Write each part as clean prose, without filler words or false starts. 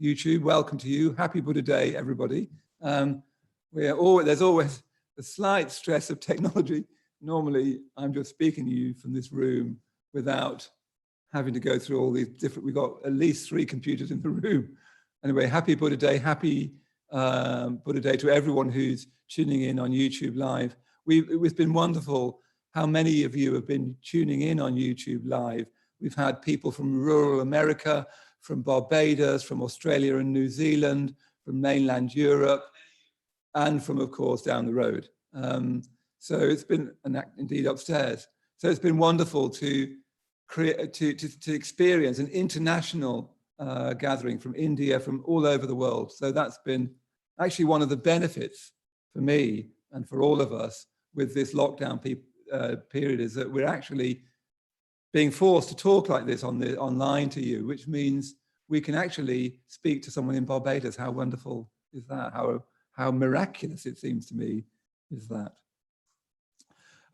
YouTube. Welcome to you. Happy Buddha Day, everybody. There's always a slight stress of technology. Normally, I'm just speaking to you from this room without having to go through all these different, we've got at least 3 computers in the room. Anyway, happy Buddha Day. Happy Buddha Day to everyone who's tuning in on YouTube Live. It's been wonderful how many of you have been tuning in on YouTube Live. We've had people from rural America, from Barbados, from Australia and New Zealand, from mainland Europe, and from, of course, down the road. So it's been, indeed upstairs. So it's been wonderful to create, to experience an international gathering from India, from all over the world. So that's been actually one of the benefits for me and for all of us with this lockdown period, is that we're actually being forced to talk like this online to you, which means we can actually speak to someone in Barbados. How wonderful is that? How miraculous it seems to me is that.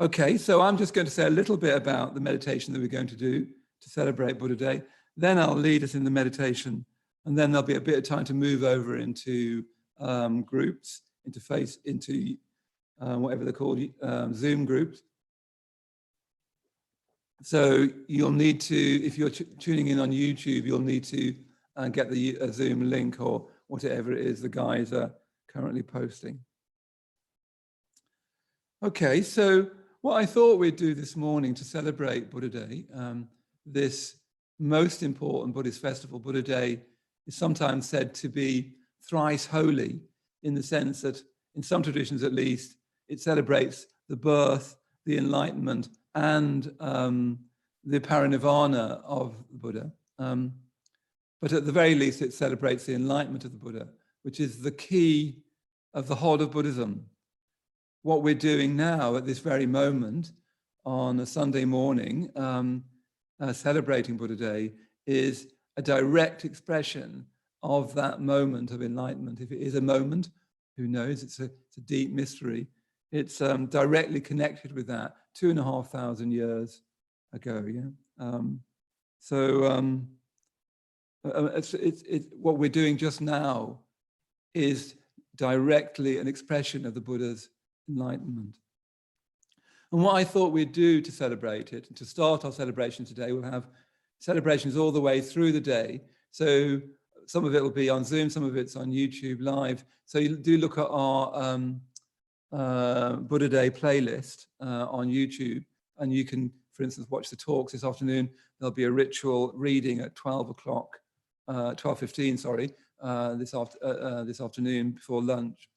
Okay, so I'm just going to say a little bit about the meditation that we're going to do to celebrate Buddha Day. Then I'll lead us in the meditation, and then there'll be a bit of time to move over into groups, into whatever they're called, Zoom groups. So you'll need to, if you're tuning in on YouTube, you'll need to get the Zoom link or whatever it is the guys are currently posting. Okay, so what I thought we'd do this morning to celebrate Buddha Day, this most important Buddhist festival. Buddha Day is sometimes said to be thrice holy, in the sense that, in some traditions at least, it celebrates the birth, the enlightenment, and the parinirvana of the Buddha. But at the very least, it celebrates the enlightenment of the Buddha, which is the key of the whole of Buddhism. What we're doing now at this very moment on a Sunday morning, celebrating Buddha Day, is a direct expression of that moment of enlightenment. If it is a moment, who knows? It's a deep mystery. It's directly connected with that 2,500 years ago. Yeah. What we're doing just now is directly an expression of the Buddha's enlightenment. And what I thought we'd do to celebrate it, to start our celebration today, we'll have celebrations all the way through the day. So some of it will be on Zoom, some of it's on YouTube Live. So you do look at our Buddha Day playlist on YouTube, and you can, for instance, watch the talks this afternoon. There'll be a ritual reading at 12:15, sorry, this afternoon before lunch.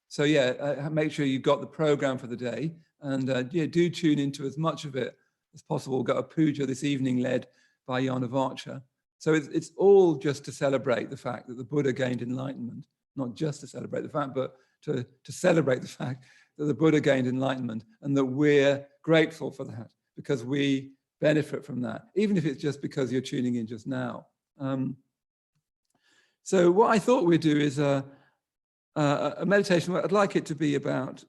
So yeah, make sure you've got the program for the day, and yeah, do tune into as much of it as possible. We've got a puja this evening led by Yanavacha. So it's all just to celebrate the fact that the Buddha gained enlightenment, not just to celebrate the fact, but to celebrate the fact that the Buddha gained enlightenment, and that we're grateful for that because we benefit from that, even if it's just because you're tuning in just now. So what I thought we'd do is a meditation. I'd like it to be about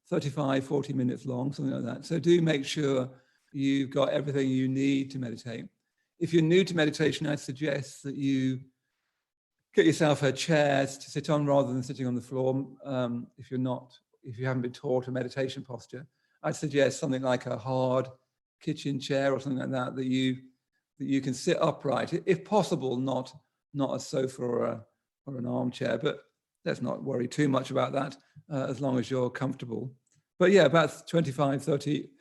35, 40 minutes long, something like that. So do make sure you've got everything you need to meditate. If you're new to meditation, I'd suggest that you get yourself a chair to sit on rather than sitting on the floor. If you haven't been taught a meditation posture, I'd suggest something like a hard kitchen chair or something like that, that you can sit upright, if possible, not a sofa or an armchair, but let's not worry too much about that, as long as you're comfortable. But yeah, about 25, 30,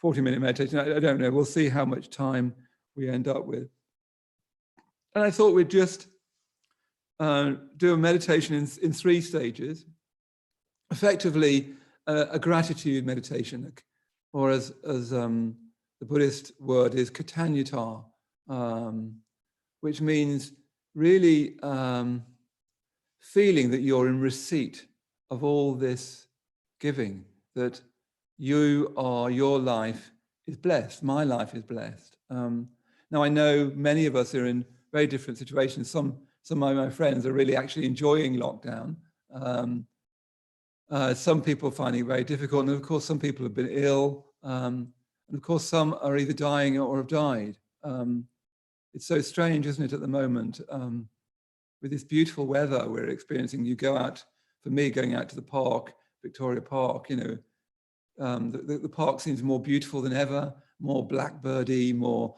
40-minute meditation. I don't know. We'll see how much time we end up with. And I thought we'd just do a meditation in 3 stages. Effectively, a gratitude meditation, or as the Buddhist word is katanyata, which means really feeling that you're in receipt of all this giving, that your life is blessed, my life is blessed. Now, I know many of us are in very different situations. Some of my friends are really actually enjoying lockdown. Some people finding it very difficult, and of course some people have been ill, and of course some are either dying or have died. It's so strange, isn't it, at the moment? with this beautiful weather we're experiencing, you go out, for me, going out to the park, Victoria Park, you know, the park seems more beautiful than ever, more blackbirdy, more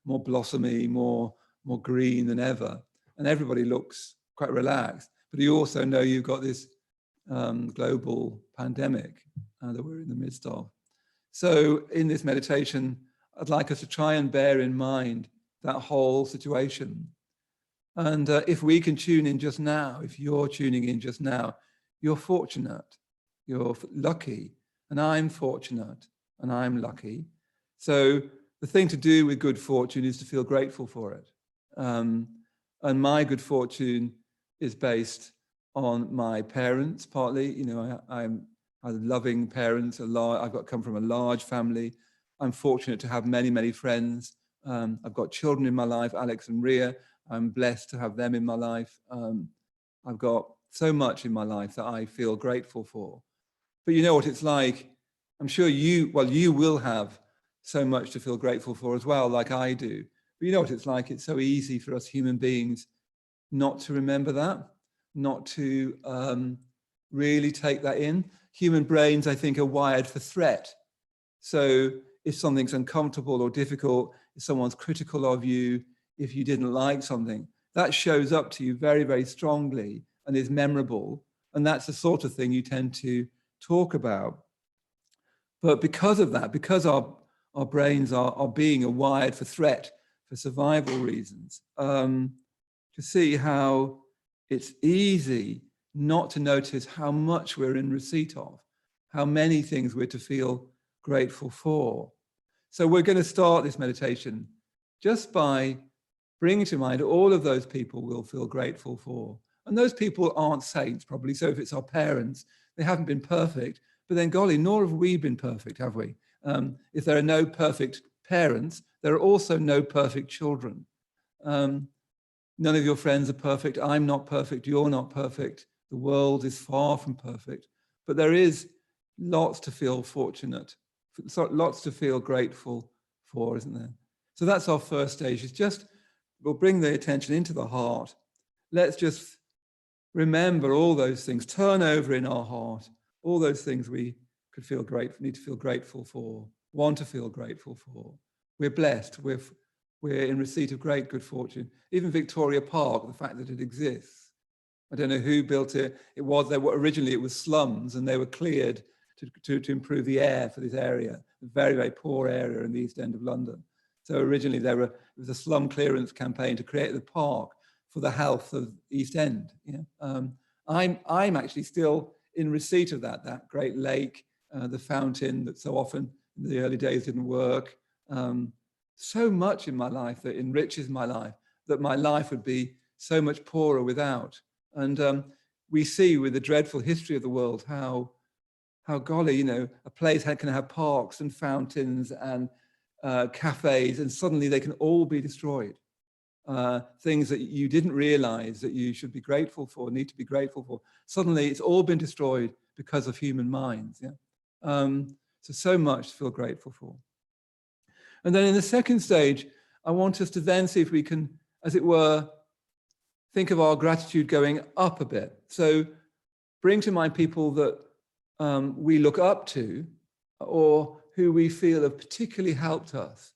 blossomy, more green than ever. And everybody looks quite relaxed. But you also know you've got this global pandemic that we're in the midst of. So in this meditation, I'd like us to try and bear in mind that whole situation. And if we can tune in just now, if you're tuning in just now, you're fortunate, you're lucky, and I'm fortunate, and I'm lucky. So the thing to do with good fortune is to feel grateful for it. And my good fortune is based on my parents, partly. You know, I have loving parents. I've come from a large family. I'm fortunate to have many, many friends. I've got children in my life, Alex and Ria. I'm blessed to have them in my life. I've got so much in my life that I feel grateful for. But you know what it's like? I'm sure you will have so much to feel grateful for as well, like I do. But you know what it's like? It's so easy for us human beings not to remember that, not to really take that in. Human brains, I think, are wired for threat. So if something's uncomfortable or difficult, if someone's critical of you, if you didn't like something, that shows up to you very, very strongly and is memorable. And that's the sort of thing you tend to talk about. But because of that, because our brains are being wired for threat, for survival reasons, to see how it's easy not to notice how much we're in receipt of, how many things we're to feel grateful for. So we're going to start this meditation just by bringing to mind all of those people we'll feel grateful for. And those people aren't saints, probably. So if it's our parents, they haven't been perfect. But then, golly, nor have we been perfect, have we? If there are no perfect parents, there are also no perfect children. None of your friends are perfect. I'm not perfect. You're not perfect. The world is far from perfect. But there is lots to feel fortunate, lots to feel grateful for, isn't there? So that's our first stage. It's just, we'll bring the attention into the heart. Let's just remember all those things, turn over in our heart, all those things we could feel grateful, need to feel grateful for, want to feel grateful for. We're blessed. We're in receipt of great good fortune. Even Victoria Park, the fact that it exists. I don't know who built it. Originally it was slums, and they were cleared to improve the air for this area, a very, very poor area in the East End of London. So originally it was a slum clearance campaign to create the park for the health of East End. Yeah? I'm actually still in receipt of that great lake, the fountain that so often in the early days didn't work. So much in my life that enriches my life, that my life would be so much poorer without. And we see with the dreadful history of the world how golly, you know, a place can have parks and fountains and cafes, and suddenly they can all be destroyed. Things that you didn't realize that you should be grateful for, need to be grateful for. Suddenly it's all been destroyed because of human minds. Yeah. So much to feel grateful for. And then in the second stage, I want us to then see if we can, as it were, think of our gratitude going up a bit. So bring to mind people that we look up to, or who we feel have particularly helped us,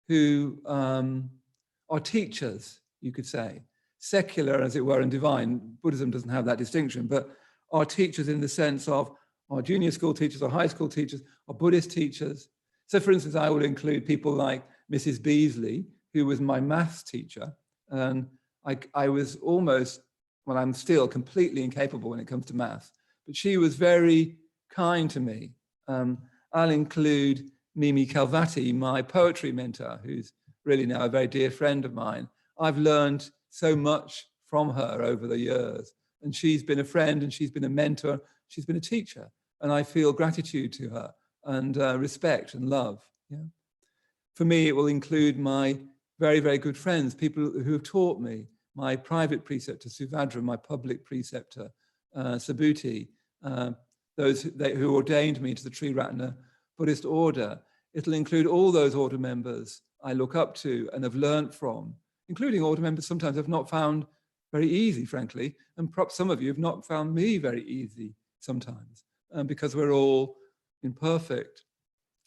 who are teachers, you could say, secular, as it were, and divine. Buddhism doesn't have that distinction, but are teachers in the sense of our junior school teachers, our high school teachers, our Buddhist teachers. So for instance, I would include people like Mrs. Beasley, who was my maths teacher. And I was almost, well, I'm still completely incapable when it comes to maths, but she was very kind to me. I'll include Mimi Calvati, my poetry mentor, who's really now a very dear friend of mine. I've learned so much from her over the years, and she's been a friend, and she's been a mentor, she's been a teacher, and I feel gratitude to her and respect and love. Yeah. For me, it will include my very, very good friends, people who have taught me, my private preceptor, Suvadra, my public preceptor, Subhuti, those who ordained me to the Triratna Buddhist order. It'll include all those order members I look up to and have learned from, including order members sometimes I've not found very easy, frankly. And perhaps some of you have not found me very easy sometimes, because we're all imperfect.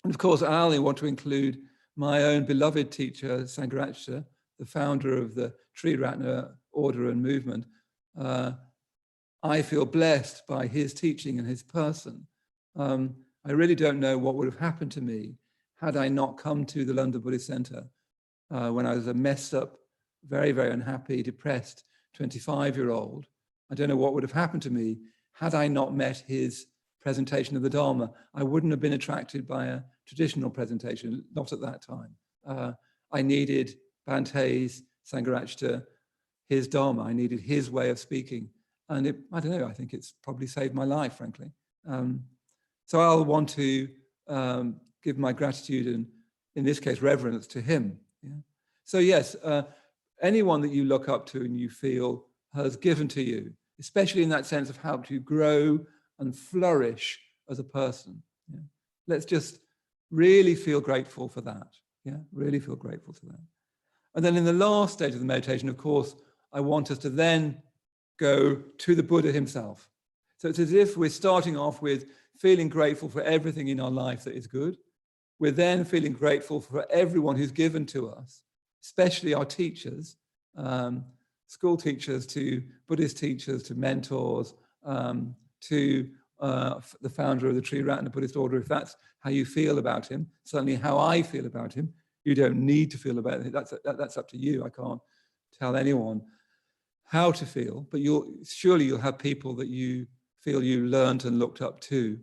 And of course, I only want to include my own beloved teacher, Sangharakshita, the founder of the Triratna order and movement. I feel blessed by his teaching and his person. I really don't know what would have happened to me had I not come to the London Buddhist Centre when I was a messed up, very, very unhappy, depressed 25-year-old. I don't know what would have happened to me had I not met his presentation of the Dharma. I wouldn't have been attracted by a traditional presentation, not at that time. I needed Bante's, Sangharakshita, his Dharma. I needed his way of speaking. And I don't know, I think it's probably saved my life, frankly. So I'll want to give my gratitude and, in this case, reverence to him. Yeah? So yes, anyone that you look up to and you feel has given to you, especially in that sense of how to grow and flourish as a person. Yeah? Let's just really feel grateful for that. Yeah, really feel grateful to that. And then in the last stage of the meditation, of course, I want us to then go to the Buddha himself. So it's as if we're starting off with feeling grateful for everything in our life that is good. We're then feeling grateful for everyone who's given to us, especially our teachers, school teachers to Buddhist teachers to mentors, to the founder of the Triratna Buddhist order, if that's how you feel about him. Certainly how I feel about him. You don't need to feel about it. That's up to you. I can't tell anyone how to feel, but surely you'll have people that you feel you learned and looked up to.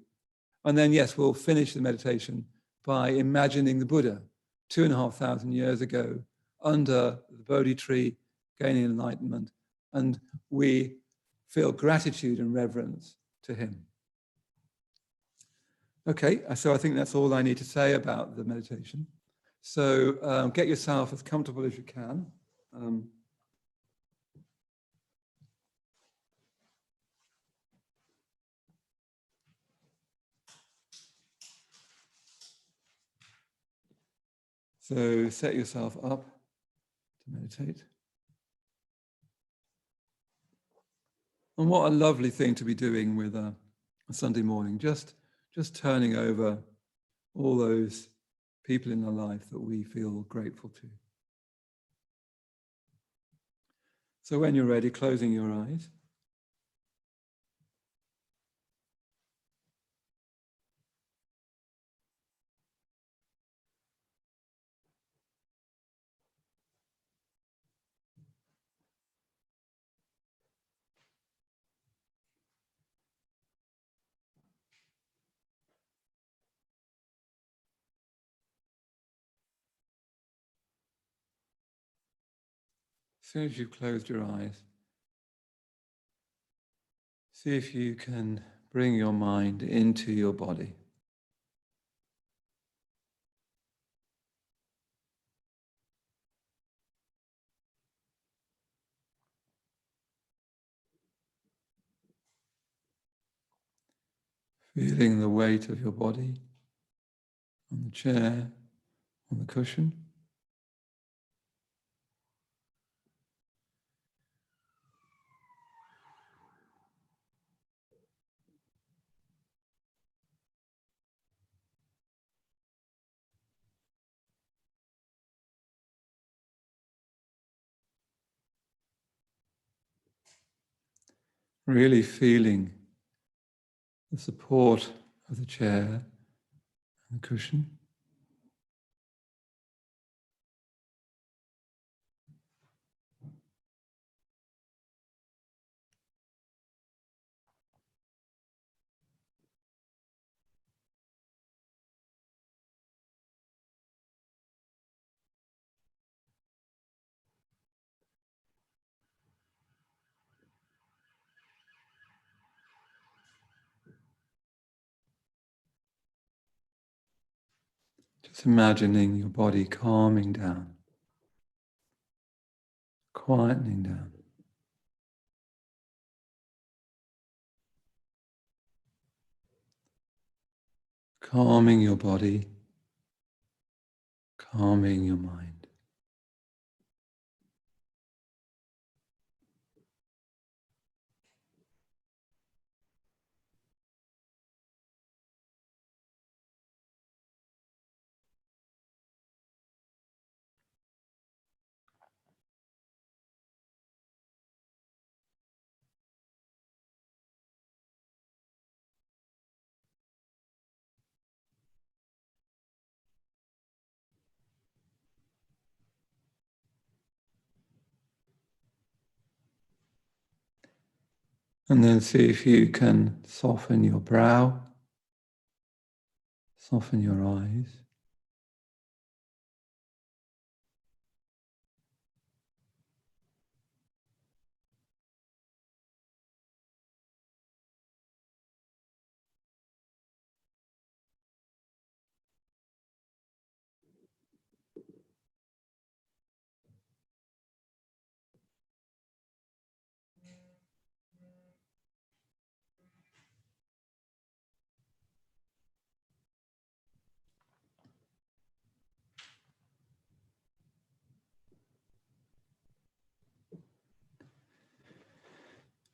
And then, yes, we'll finish the meditation by imagining the Buddha 2,500 years ago under the Bodhi tree, gaining enlightenment, and we feel gratitude and reverence to him. Okay, so I think that's all I need to say about the meditation. So get yourself as comfortable as you can. So set yourself up to meditate. And what a lovely thing to be doing with a Sunday morning, just turning over all those people in our life that we feel grateful to. So when you're ready, closing your eyes. As soon as you've closed your eyes, see if you can bring your mind into your body. Feeling the weight of your body on the chair, on the cushion. Really feeling the support of the chair and the cushion. Just imagining your body calming down, quietening down. Calming your body, calming your mind. And then see if you can soften your brow, soften your eyes.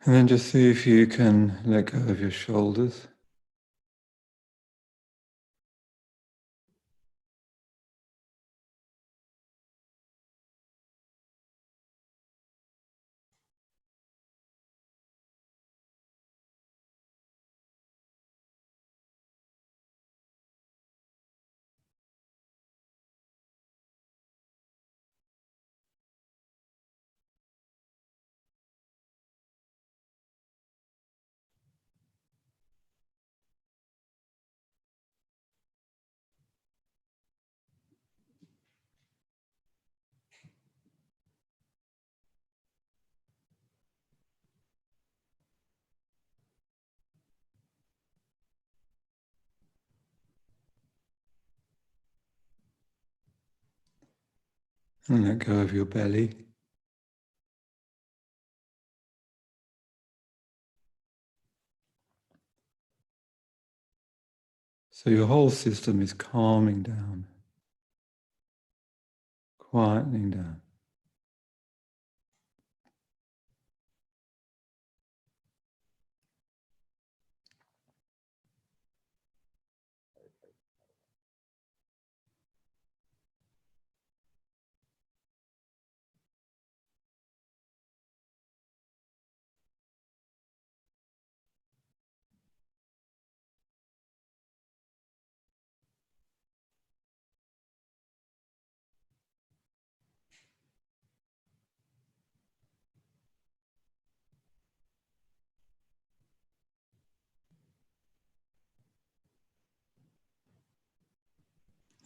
And then just see if you can let go of your shoulders. And let go of your belly. So your whole system is calming down, quietening down.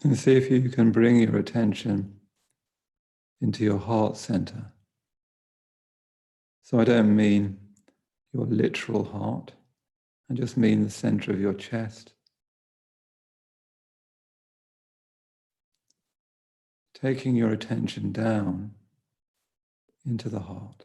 And see if you can bring your attention into your heart center. So I don't mean your literal heart, I just mean the center of your chest. Taking your attention down into the heart.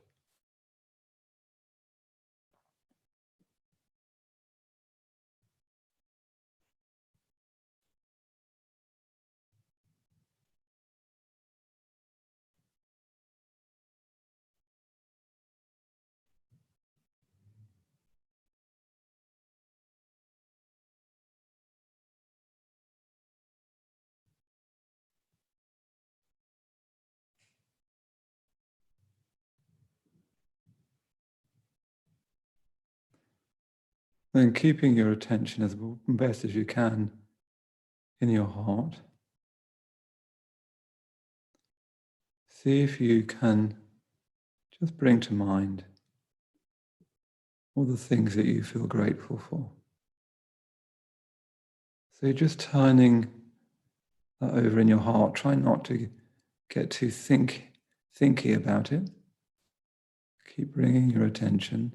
Then keeping your attention as best as you can in your heart. See if you can just bring to mind all the things that you feel grateful for. So you're just turning that over in your heart. Try not to get too thinky about it. Keep bringing your attention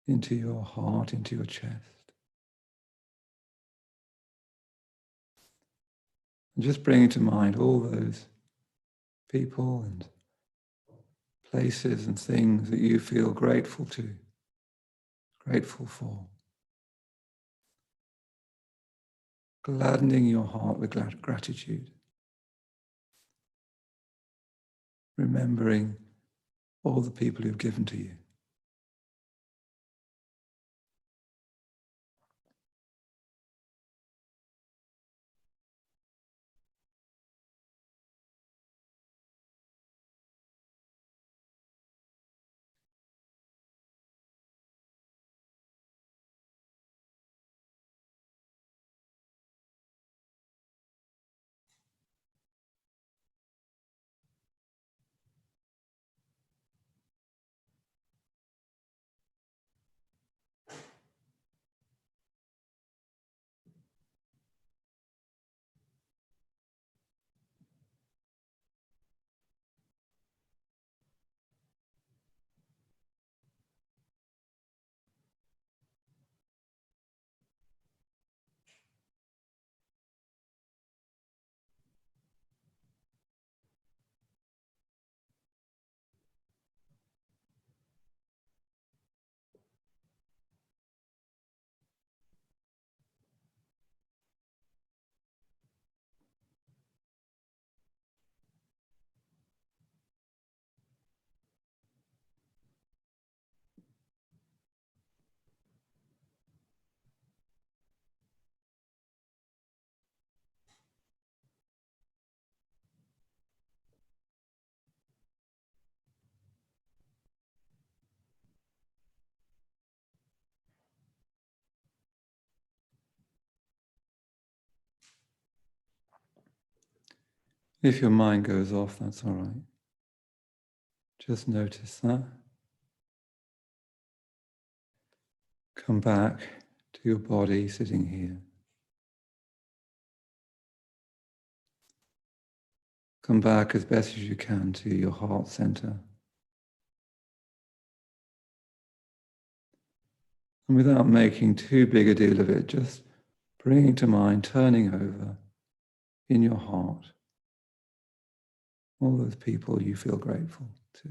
into your heart, into your chest. And just bringing to mind all those people and places and things that you feel grateful to, grateful for. Gladdening your heart with gratitude. Remembering all the people who've given to you. If your mind goes off, that's all right. Just notice that. Come back to your body sitting here. Come back as best as you can to your heart center. And without making too big a deal of it, just bringing to mind, turning over in your heart all those people you feel grateful to.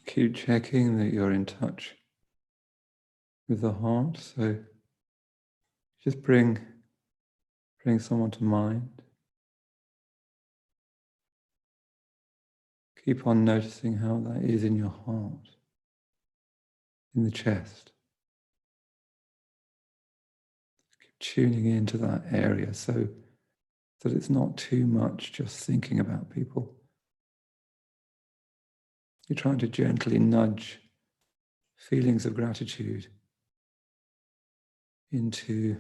Keep checking that you're in touch with the heart. So just bring someone to mind. Keep on noticing how that is in your heart, in the chest. Keep tuning into that area so that it's not too much just thinking about people. You're trying to gently nudge feelings of gratitude into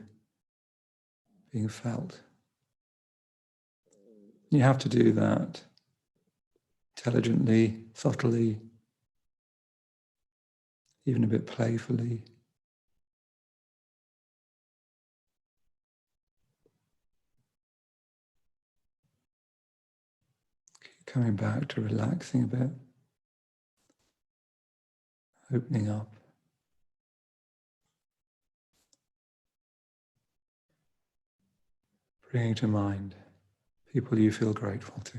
being felt. You have to do that intelligently, subtly, even a bit playfully. Keep coming back to relaxing a bit, opening up. Bringing to mind people you feel grateful to.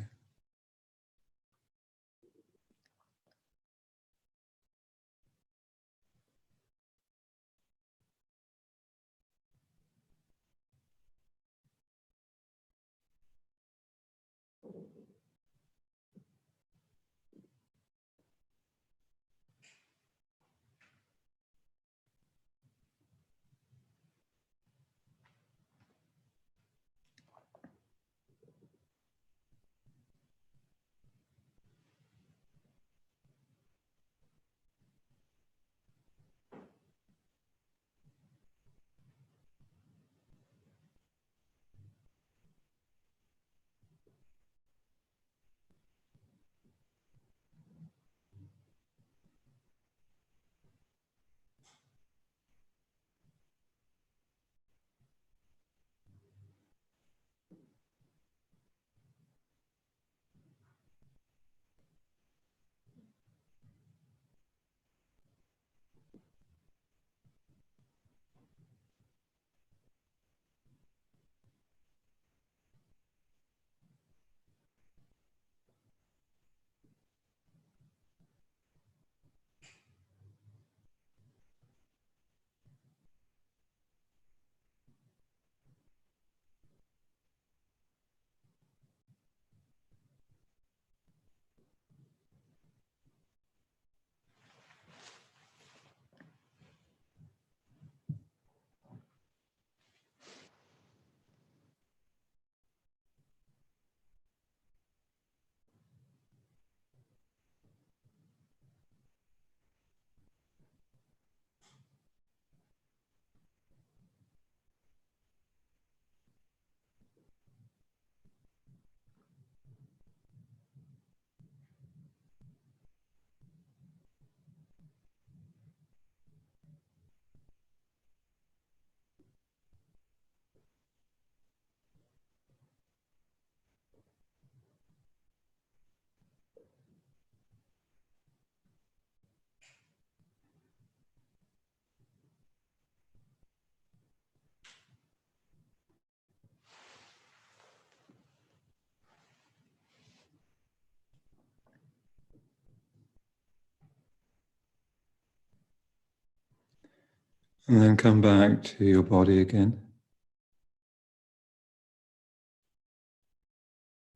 And then come back to your body again.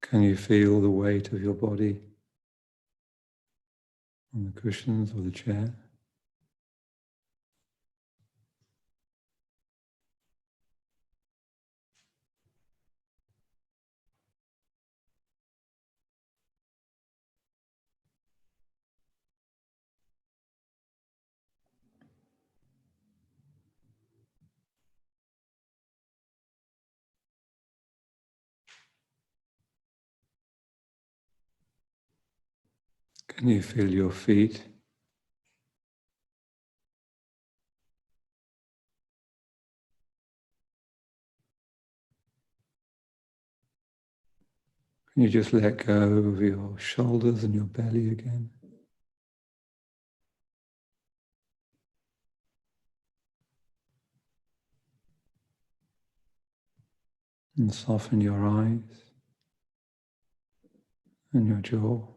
Can you feel the weight of your body on the cushions or the chair? Can you feel your feet? Can you just let go of your shoulders and your belly again? And soften your eyes and your jaw.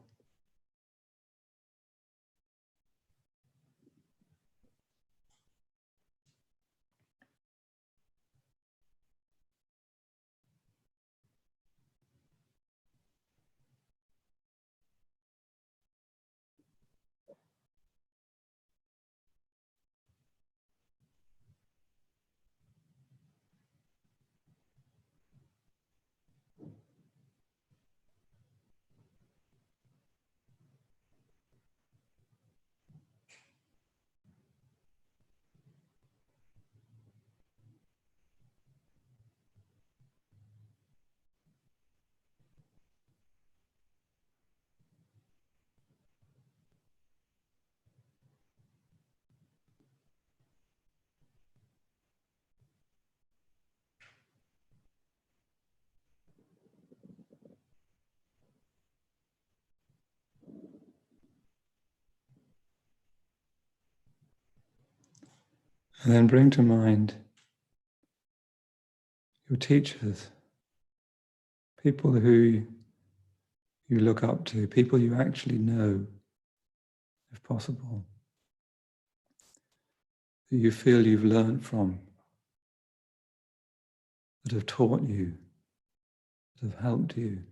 And then bring to mind your teachers, people who you look up to, people you actually know, if possible, that you feel you've learned from, that have taught you, that have helped you,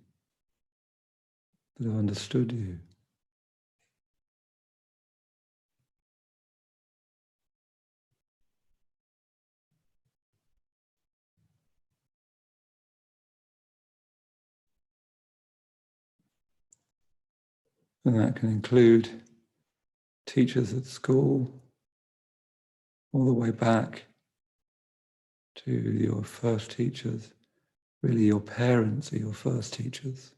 that have understood you. And that can include teachers at school, all the way back to your first teachers. Really, your parents are your first teachers.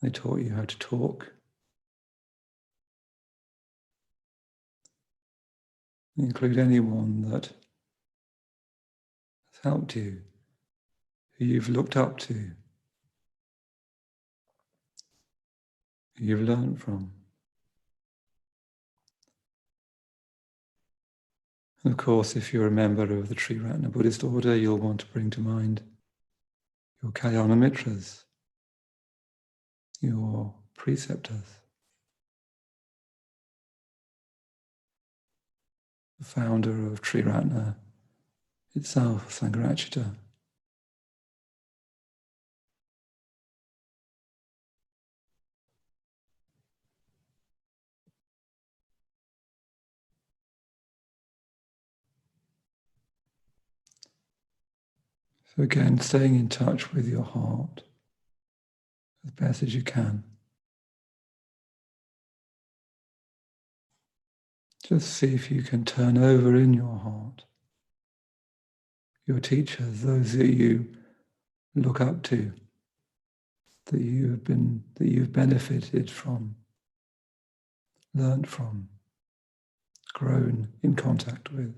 They taught you how to talk. They include anyone that has helped you, who you've looked up to, who you've learned from. And of course, if you're a member of the Maitreyabandhu Buddhist order, you'll want to bring to mind your Kalyana Mitras, your preceptors, the founder of Triratna itself, Sangharachita. So again, staying in touch with your heart as best as you can. Just see if you can turn over in your heart your teachers, those that you look up to, that you've benefited from, learned from, grown in contact with.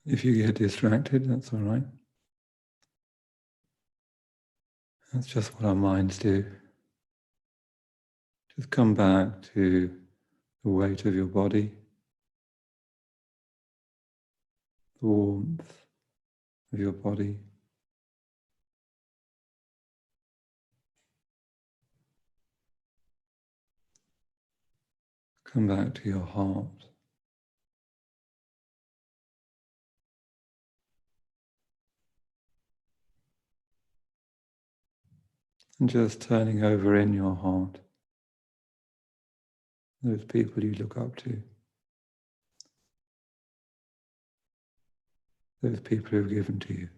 If you get distracted, that's all right. That's just what our minds do. Just come back to the weight of your body, the warmth of your body. Come back to your heart. And just turning over in your heart those people you look up to, those people who have given to you.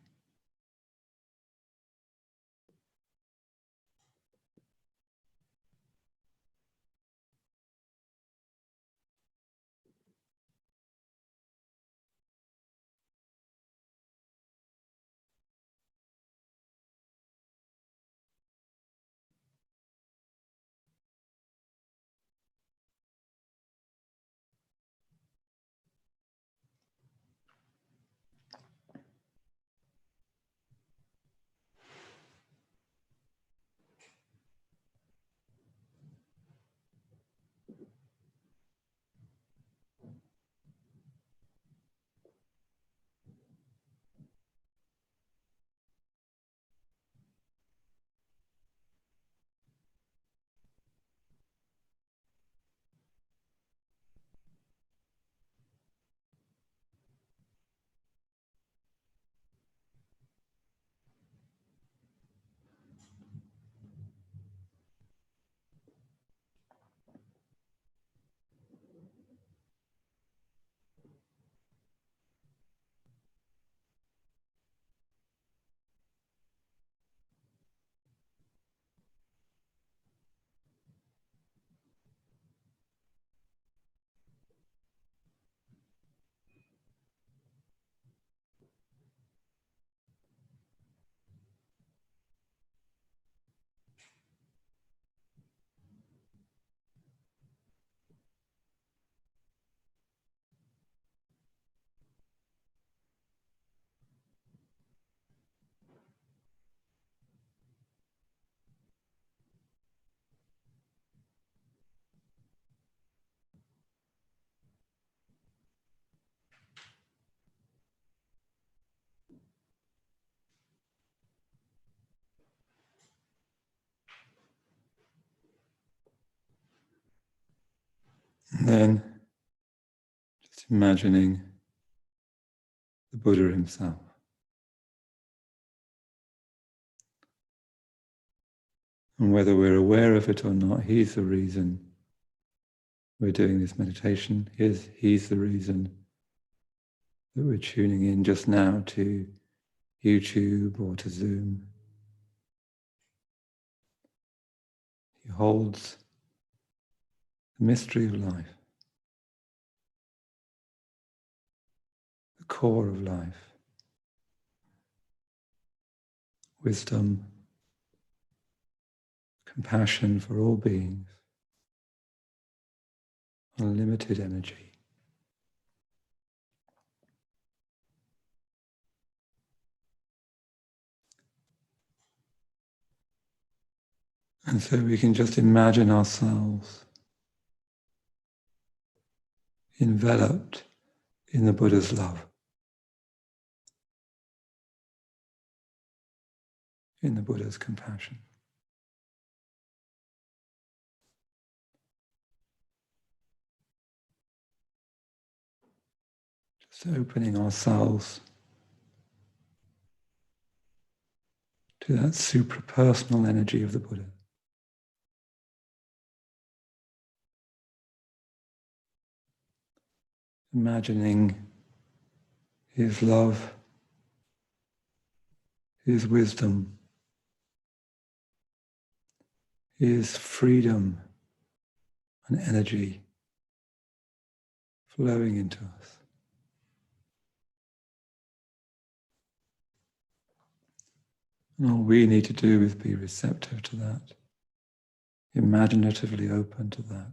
And then just imagining the Buddha himself. And whether we're aware of it or not, he's the reason we're doing this meditation. He's the reason that we're tuning in just now to YouTube or to Zoom. He holds the mystery of life, the core of life, wisdom, compassion for all beings, unlimited energy. And so we can just imagine ourselves enveloped in the Buddha's love, in the Buddha's compassion. Just opening ourselves to that suprapersonal energy of the Buddha. Imagining his love, his wisdom, his freedom and energy flowing into us. And all we need to do is be receptive to that, imaginatively open to that.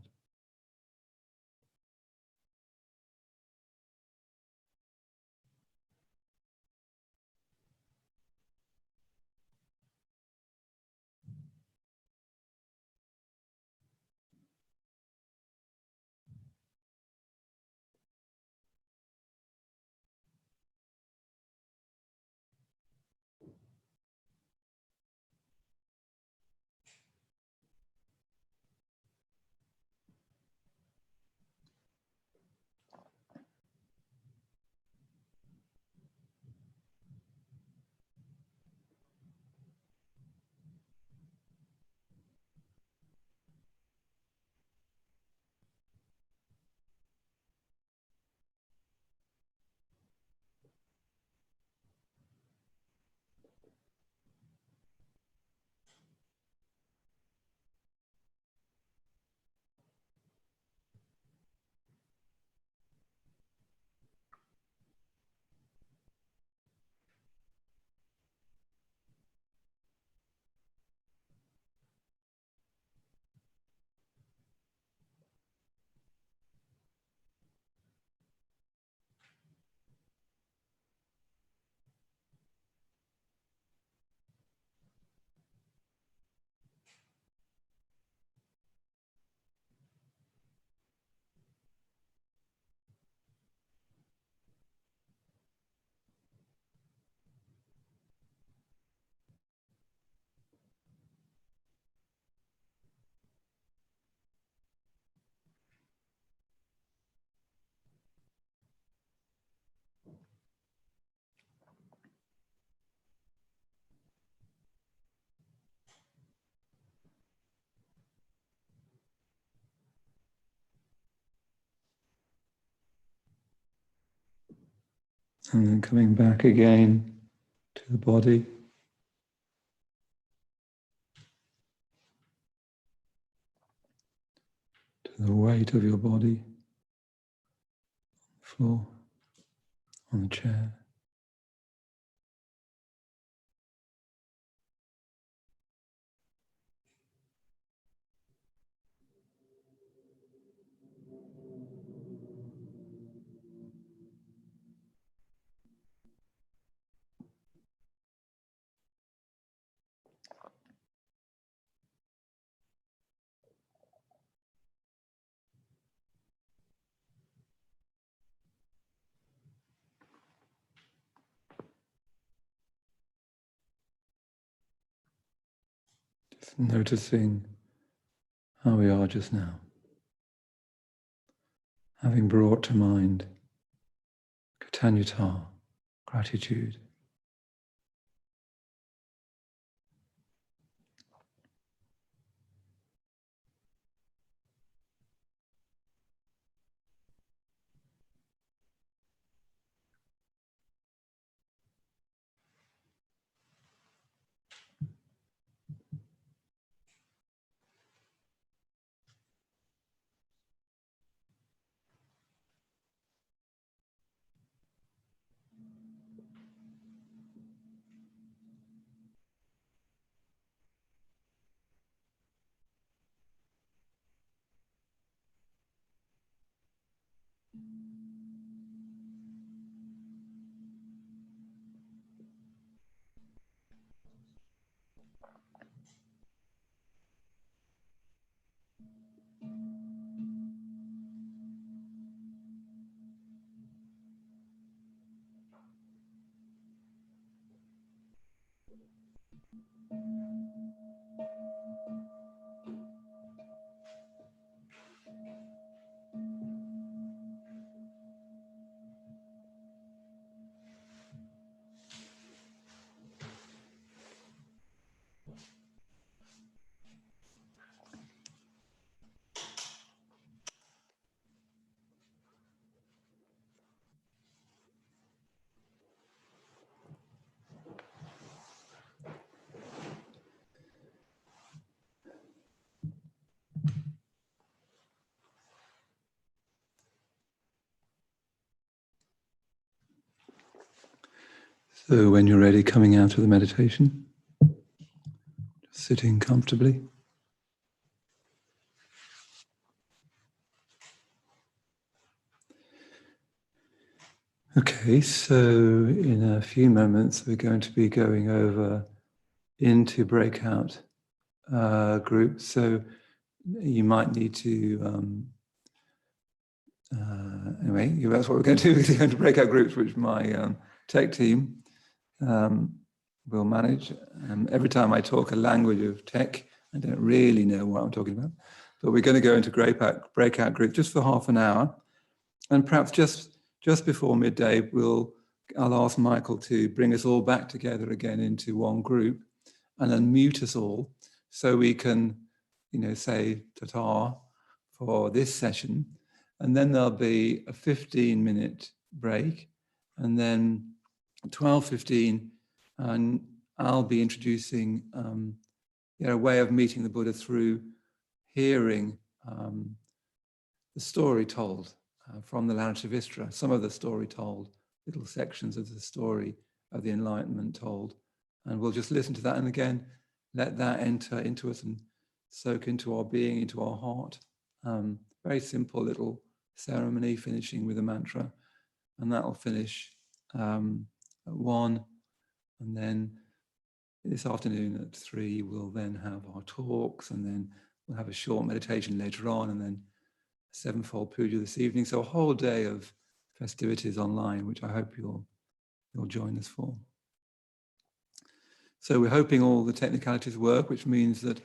And then coming back again to the body, to the weight of your body, floor, on the chair. Just noticing how we are just now. Having brought to mind Katanyata, gratitude. So when you're ready, coming out of the meditation, just sitting comfortably. Okay, so in a few moments we're going to be going over into breakout groups. So you might need to, anyway, that's what we're going to do. We're going to breakout groups, which my tech team will manage. Every time I talk a language of tech, I don't really know what I'm talking about. But we're going to go into breakout groups just for half an hour. And perhaps just before midday, I'll ask Michael to bring us all back together again into one group and then mute us all so we can, say ta-ta for this session. And then there'll be a 15-minute break. And then at 12:15, and I'll be introducing a way of meeting the Buddha through hearing the story told from the Maitreyabandhu, some of the story told, little sections of the story of the Enlightenment told. And we'll just listen to that and again, let that enter into us and soak into our being, into our heart. Very simple little ceremony finishing with a mantra. And that'll finish at 1. And then this afternoon at 3, we'll then have our talks, and then we'll have a short meditation later on, and then a 7-fold puja this evening. So a whole day of festivities online, which I hope you'll join us for. So we're hoping all the technicalities work, which means that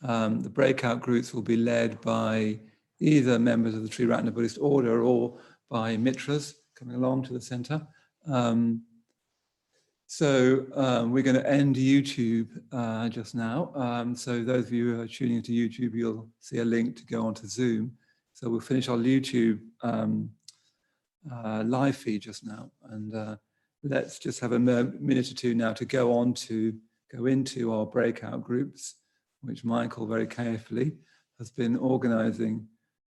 the breakout groups will be led by either members of the Triratna Buddhist order or by mitras coming along to the center. So we're going to end YouTube just now. So those of you who are tuning into YouTube, you'll see a link to go onto Zoom. So we'll finish our YouTube live feed just now. And let's just have a minute or two now to go into our breakout groups, which Michael very carefully has been organizing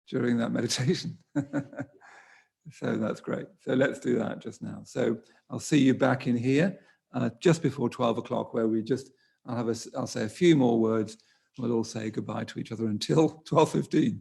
during that meditation. So that's great. So let's do that just now. So I'll see you back in here just before 12 o'clock, where I'll say a few more words. We'll all say goodbye to each other until 12:15.